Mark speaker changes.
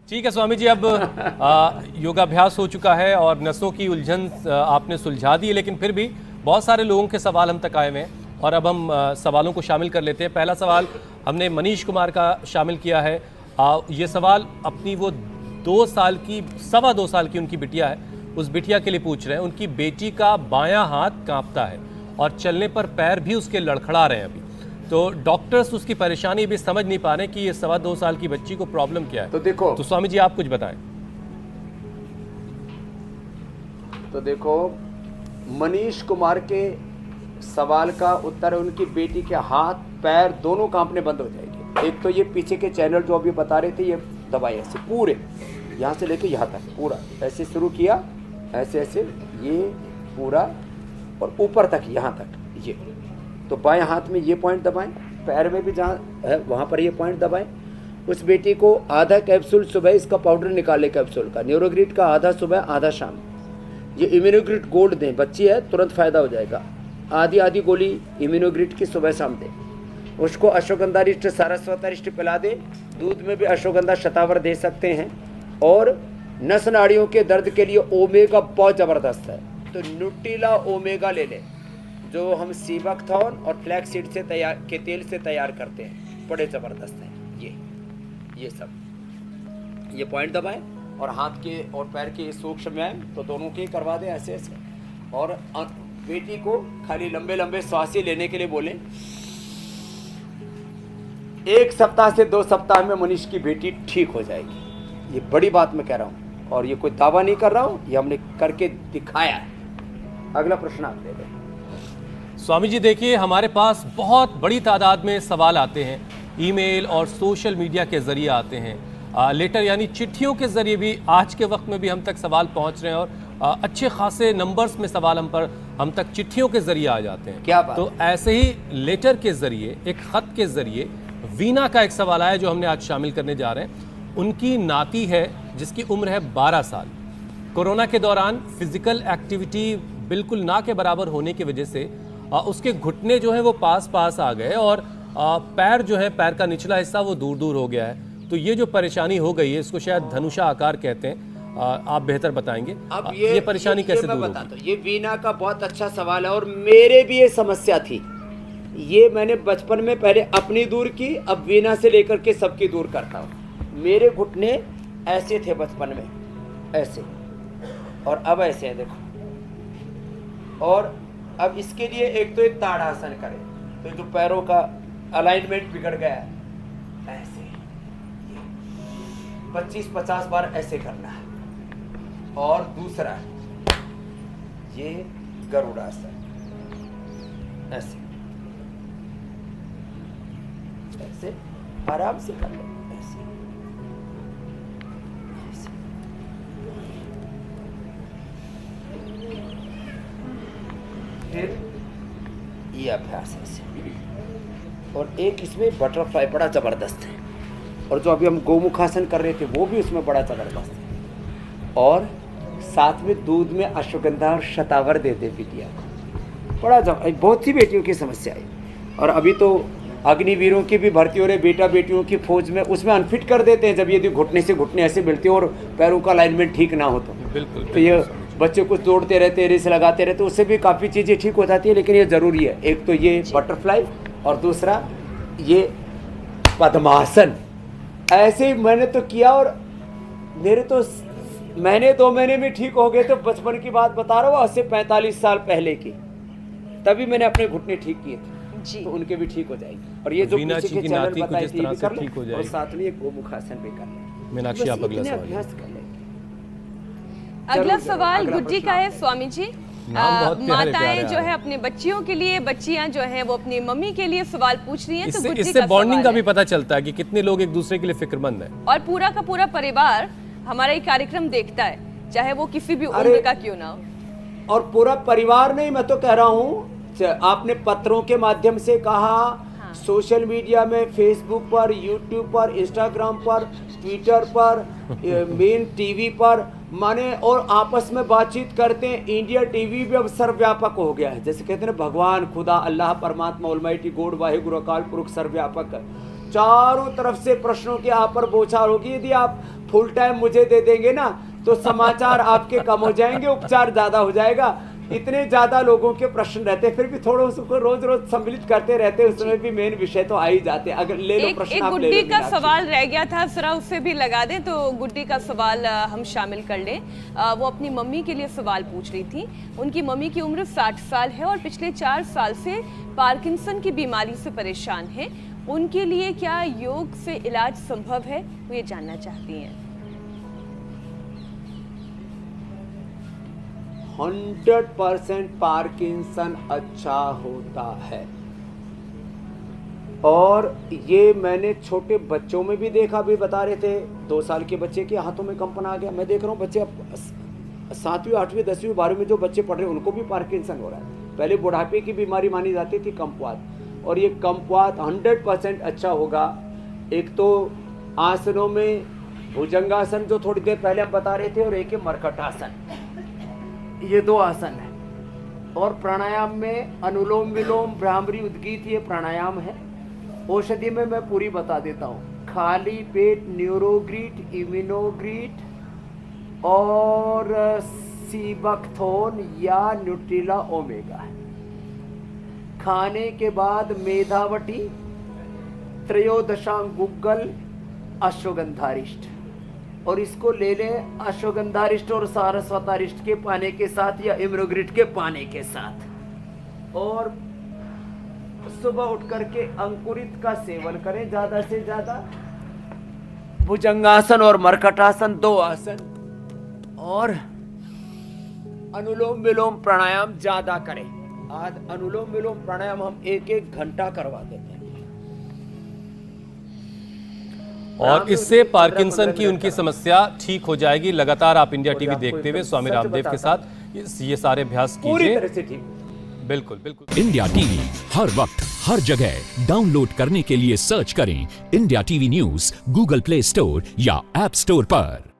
Speaker 1: ठीक है स्वामी जी, अब योगाभ्यास हो चुका है और नसों की उलझन आपने सुलझा दी है, लेकिन फिर भी बहुत सारे लोगों के सवाल हम तक आए हुए हैं और अब हम सवालों को शामिल कर लेते हैं। पहला सवाल हमने मनीष कुमार का शामिल किया है। ये सवाल अपनी वो 2 साल की 2.25 साल की उनकी बिटिया है, उस बिटिया के लिए पूछ रहे हैं। उनकी बेटी का बायां हाथ कांपता है और चलने पर पैर भी उसके लड़खड़ा रहे हैं अभी। तो डॉक्टर्स उसकी परेशानी भी समझ नहीं पा रहे कि ये 2.25 साल की बच्ची को प्रॉब्लम क्या है। तो स्वामी जी आप कुछ बताएं।
Speaker 2: तो देखो, मनीष कुमार के सवाल का उत्तर है, उनकी बेटी के हाथ पैर दोनों कांपने बंद हो जाएंगे। एक तो ये पीछे के चैनल जो अभी बता रहे थे, ये दबाए ऐसे पूरे यहाँ से लेके यहाँ तक पूरा ऐसे शुरू किया, ऐसे ऐसे ये पूरा और ऊपर तक यहाँ तक ये। तो बाएं हाथ में ये पॉइंट दबाएं, पैर में भी जहाँ है वहाँ पर ये पॉइंट दबाएं। उस बेटी को आधा कैप्सूल सुबह इसका पाउडर निकाले कैप्सूल का, न्यूरोग्रिड का आधा सुबह आधा शाम। ये इम्यूनोग्रिड गोल्ड दें, बच्ची है तुरंत फ़ायदा हो जाएगा। आधी आधी गोली इम्यूनोग्रिड की सुबह शाम दें। उसको अश्वगंधा रिष्ट सारस्वता रिष्ट पिला दें। दूध में भी अश्वगंधा शतावर दे सकते हैं। और नस नाड़ियों के दर्द के लिए ओमेगा बहुत ज़बरदस्त है, तो न्यूट्रिला ओमेगा ले लें, जो हम सीबकथॉर्न और फ्लैक्स सीड से तैयार के तेल से तैयार करते हैं, बड़े ज़बरदस्त हैं ये सब। ये पॉइंट दबाएं और हाथ के और पैर के सूक्ष्म व्यायाम तो दोनों के करवा दें ऐसे ऐसे। और बेटी को खाली लंबे लंबे सांस लेने के लिए बोलें। 1 सप्ताह से 2 सप्ताह में मनीष की बेटी ठीक हो जाएगी। ये बड़ी बात मैं कह रहा हूँ और ये कोई दावा नहीं कर रहा हूँ, ये हमने करके दिखाया है। अगला प्रश्न आप ले लें।
Speaker 1: स्वामी जी देखिए, हमारे पास बहुत बड़ी तादाद में सवाल आते हैं, ईमेल और सोशल मीडिया के जरिए आते हैं, लेटर यानी चिट्ठियों के जरिए भी आज के वक्त में भी हम तक सवाल पहुंच रहे हैं और अच्छे खासे नंबर्स में सवाल हम तक चिट्ठियों के जरिए आ जाते हैं।
Speaker 2: क्या बात?
Speaker 1: तो ऐसे ही लेटर के जरिए, एक खत के जरिए वीना का एक सवाल आया जो हमने आज शामिल करने जा रहे हैं। उनकी नाती है जिसकी उम्र है 12 साल। कोरोना के दौरान फिजिकल एक्टिविटी बिल्कुल ना के बराबर होने की वजह से उसके घुटने जो है वो पास पास आ गए और पैर जो है, पैर का निचला हिस्सा वो दूर दूर हो गया है। तो ये जो परेशानी हो गई है, इसको शायद धनुषा आकार कहते हैं, आप बेहतर बताएंगे।
Speaker 2: अब
Speaker 1: ये परेशानी कैसे दूर
Speaker 2: होगी? ये वीना का बहुत अच्छा सवाल है और मेरे भी ये समस्या थी। ये मैंने बचपन में पहले अपनी दूर की, अब वीना से लेकर के सबकी दूर करता हूँ। मेरे घुटने ऐसे थे बचपन में, ऐसे, और अब ऐसे हैं देखो। और अब इसके लिए एक तो एक ताड़ासन करें, तो जो पैरों का अलाइनमेंट बिगड़ गया है, ऐसे 25-50 बार ऐसे करना है। और दूसरा ये गरुड़ासन, ऐसे ऐसे आराम से कर लो, ऐसे ऐसे। फिर ये अभ्यास ऐसे। और एक इसमें बटरफ्लाई बड़ा ज़बरदस्त है, और जो अभी हम गोमुखासन कर रहे थे वो भी उसमें बड़ा ज़बरदस्त है। और साथ में दूध में अश्वगंधा और शतावर दे दे बिटिया को, बड़ा बहुत सी बेटियों की समस्या है। और अभी तो अग्निवीरों की भी भर्ती हो रही, बेटा बेटियों की फौज में, उसमें अनफिट कर देते हैं जब यदि घुटने से घुटने ऐसे मिलते हैं और पैरों का अलाइनमेंट ठीक ना हो तो।
Speaker 1: बिल्कुल।
Speaker 2: तो ये बच्चे कुछ दौड़ते रहते, रेस लगाते रहते, उससे भी काफ़ी चीज़ें ठीक हो जाती है। लेकिन ये ज़रूरी है, एक तो ये बटरफ्लाई और दूसरा ये पद्मासन। ऐसे ही मैंने तो किया और मेरे तो महीने 2 महीने में ठीक हो गए। तो बचपन की बात बता रहा हूँ, आज से 45 साल पहले की, तभी मैंने अपने घुटने ठीक किए थे जी। तो उनके भी ठीक हो जाएंगे। और ये जो पीछे के चैनल बताए थे, ये भी कर लें और साथ में एक गोमुखासन भी कर लें।
Speaker 1: मीनाक्षी आप अगला सवाल।
Speaker 2: अभ्यास कर लें।
Speaker 3: अगला सवाल गुड्डी का है स्वामी जी। माताएं जो है अपने बच्चियों के लिए, बच्चियां जो है वो अपनी मम्मी के लिए सवाल पूछ रही हैं। तो
Speaker 1: इससे बॉन्डिंग का भी पता चलता है कि कितने लोग एक दूसरे के लिए फिक्रमंद हैं।
Speaker 3: और पूरा का पूरा परिवार हमारा ये कार्यक्रम देखता है, चाहे वो किसी भी उम्र का क्यों ना हो।
Speaker 2: और पूरा परिवार नहीं, मैं तो कह रहा हूँ, आपने पत्रों के माध्यम से कहा, सोशल मीडिया में, फेसबुक पर, यूट्यूब पर, इंस्टाग्राम पर, ट्विटर पर, मेन टीवी पर, माने, और आपस में बातचीत करते हैं। इंडिया टीवी भी अब सर्वव्यापक हो गया है, जैसे कहते हैं ना, भगवान खुदा अल्लाह परमात्मा ऑलमाइटी गॉड वाहिगुरु अकाल पुरख सर्वव्यापक है। चारों तरफ से प्रश्नों के आप पर बौछार होगी। यदि आप फुल टाइम मुझे दे देंगे ना तो समाचार आपके कम हो जाएंगे, उपचार ज्यादा हो जाएगा। इतने ज्यादा लोगों के प्रश्न रहते, फिर भी थोड़ा उसको रोज रोज सम्मिलित करते रहते, उसमें भी मेन विषय तो आ ही जाते। अगर ले लो प्रश्न,
Speaker 3: एक
Speaker 2: आप ले
Speaker 3: गुड्डी
Speaker 2: लो
Speaker 3: का
Speaker 2: मीनाक्षी।
Speaker 3: सवाल रह गया था, जरा उससे भी लगा दें तो गुड्डी का सवाल हम शामिल कर लें। वो अपनी मम्मी के लिए सवाल पूछ रही थी। उनकी मम्मी की उम्र 60 साल है और पिछले 4 साल से पार्किंसन की बीमारी से परेशान है। उनके लिए क्या योग से इलाज संभव है, वो ये जानना चाहती हैं।
Speaker 2: 100% पार्किंसन अच्छा होता है, और ये मैंने छोटे बच्चों में भी देखा। भी बता रहे थे 2 साल के बच्चे के हाथों में कंपन आ गया। मैं देख रहा हूँ बच्चे अब 7वीं 8वीं 10वीं 12वीं में जो बच्चे पढ़ रहे हैं उनको भी पार्किंसन हो रहा है। पहले बुढ़ापे की बीमारी मानी जाती थी कम्पवात, और ये कम्पवात 100% अच्छा होगा। एक तो आसनों में भुजंगासन जो थोड़ी देर पहले हम बता रहे थे, और एक है मरकटासन, ये 2 आसन है। और प्राणायाम में अनुलोम विलोम भ्रामरी उद्गीत ये प्राणायाम है। औषधि में मैं पूरी बता देता हूँ। खाली पेट न्यूरोग्रीट, इम्यूनोग्रीट और सीबकथोन या न्यूट्रिला ओमेगा है। खाने के बाद मेधावटी, त्रयोदशांग गुग्गल, अश्वगंधारिष्ट, और इसको ले लें अश्वगंधारिष्ट और सारस्वतारिष्ट के पाने के साथ या इम्यूनोग्रीट के पाने के साथ। और सुबह उठ करके अंकुरित का सेवन करें ज्यादा से ज्यादा। भुजंगासन और मरकटासन 2 आसन, और अनुलोम विलोम प्राणायाम ज्यादा करें। आज अनुलोम विलोम प्राणायाम हम 1-1 घंटा करवा देते हैं,
Speaker 1: और इससे पार्किंसन की उनकी समस्या ठीक हो जाएगी। लगातार आप इंडिया टीवी देखते हुए स्वामी रामदेव के साथ ये सारे अभ्यास
Speaker 2: पूरी
Speaker 1: कीजिए।
Speaker 2: तरह से ठीक।
Speaker 1: बिल्कुल बिल्कुल।
Speaker 4: इंडिया टीवी हर वक्त हर जगह डाउनलोड करने के लिए सर्च करें India TV news Google play store या ऐप स्टोर पर।